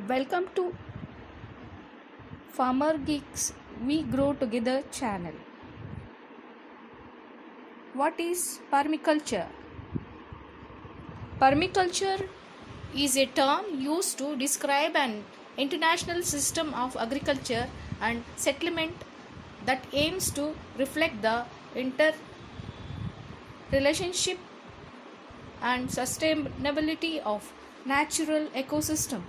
Welcome to Farmer Geeks We Grow Together channel. What is permaculture? Permaculture is a term used to describe an international system of agriculture and settlement that aims to reflect the interrelationship and sustainability of natural ecosystem.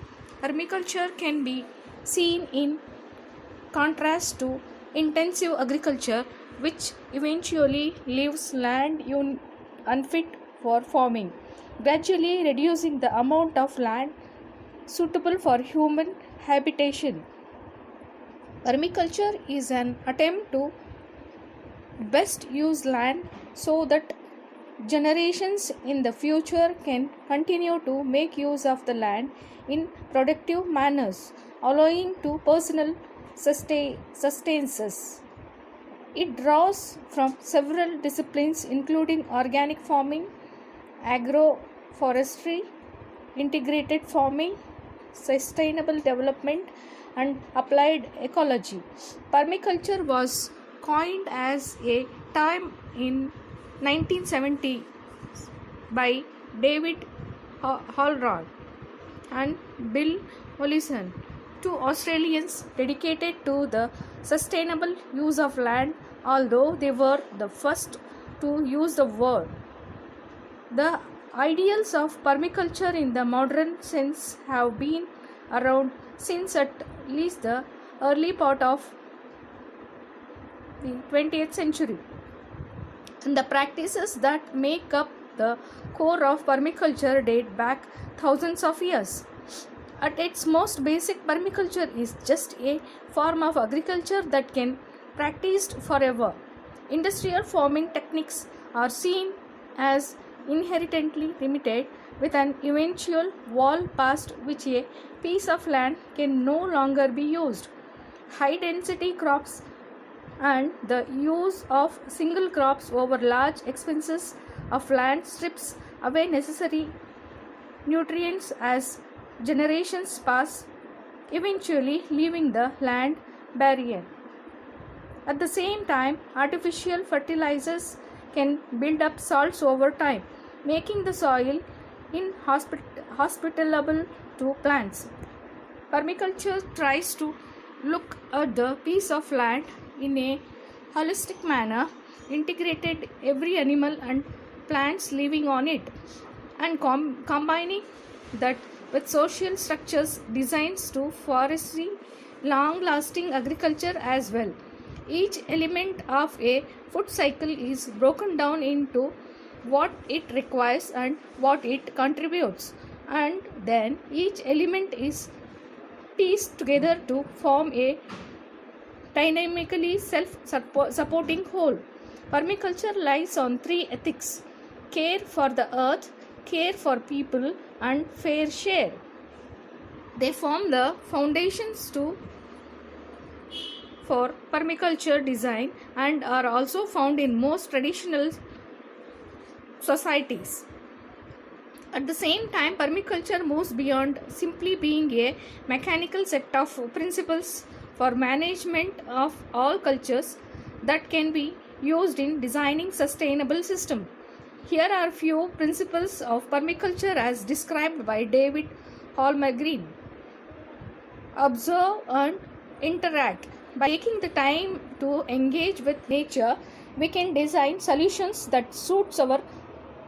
Permaculture can be seen in contrast to intensive agriculture, which eventually leaves land unfit for farming, gradually reducing the amount of land suitable for human habitation. Permaculture is an attempt to best use land so that generations in the future can continue to make use of the land in productive manners, allowing to personal sustenance. It draws from several disciplines including organic farming, agroforestry, integrated farming, sustainable development, and applied ecology. Permaculture was coined as a term in 1970 by David Holroyd and Bill Mollison, two Australians dedicated to the sustainable use of land, although they were the first to use the word. The ideals of permaculture in the modern sense have been around since at least the early part of the 20th century. And the practices that make up the core of permaculture date back thousands of years. At its most basic, permaculture is just a form of agriculture that can be practiced forever. Industrial farming techniques are seen as inherently limited, with an eventual wall past which a piece of land can no longer be used. High density crops and the use of single crops over large expanses of land strips away necessary nutrients as generations pass, eventually leaving the land barren. At the same time, artificial fertilizers can build up salts over time, making the soil inhospitable to plants. Permaculture tries to look at the piece of land in a holistic manner, integrated every animal and plants living on it, and combining that with social structures designs to forestry, long-lasting agriculture as well. Each element of a food cycle is broken down into what it requires and what it contributes, and then each element is pieced together to form a dynamically self-supporting whole. Permaculture lies on three ethics: care for the earth, care for people, and fair share. They form the foundations for permaculture design and are also found in most traditional societies. At the same time, permaculture moves beyond simply being a mechanical set of principles for management of all cultures that can be used in designing sustainable systems. Here are few principles of permaculture as described by David Holmgren. Observe and interact. By taking the time to engage with nature, we can design solutions that suits our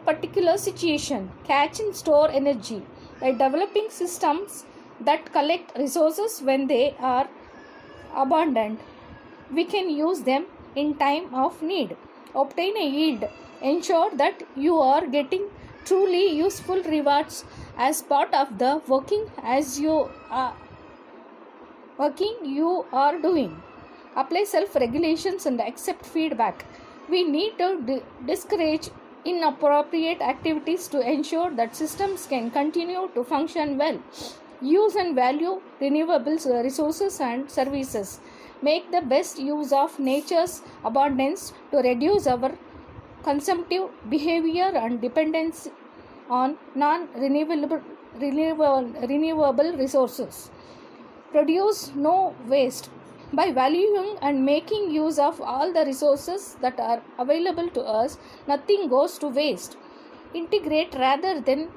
particular situation. Catch and store energy. By developing systems that collect resources when they are abundant, we can use them in time of need. Obtain a yield. Ensure that you are getting truly useful rewards as part of the working you are doing. Apply self-regulations and accept feedback. We need to discourage inappropriate activities to ensure that systems can continue to function well. Use and value renewable resources and services. Make the best use of nature's abundance to reduce our consumptive behavior and dependence on non-renewable renewable resources. Produce no waste. By valuing and making use of all the resources that are available to us, nothing goes to waste. Integrate rather than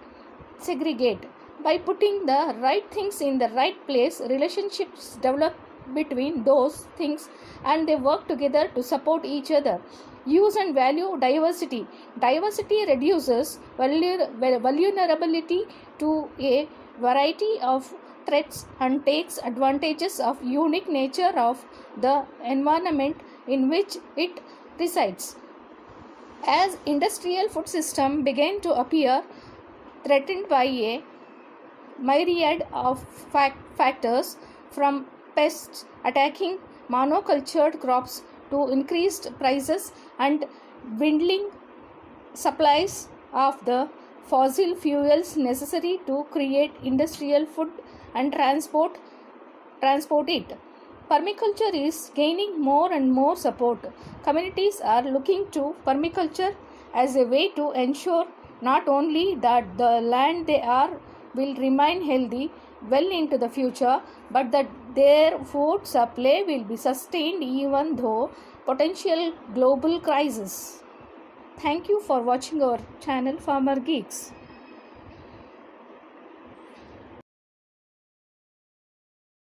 segregate. By putting the right things in the right place, relationships develop between those things and they work together to support each other. Use and value diversity. Diversity reduces vulnerability to a variety of threats and takes advantages of unique nature of the environment in which it resides. As industrial food system began to appear threatened by a myriad of factors, from pests attacking monocultured crops to increased prices and dwindling supplies of the fossil fuels necessary to create industrial food and transport it. Permaculture is gaining more and more support. Communities are looking to permaculture as a way to ensure not only that the land they are will remain healthy well into the future, but that their food supply will be sustained even though potential global crisis. Thank you for watching our channel Farmer Geeks.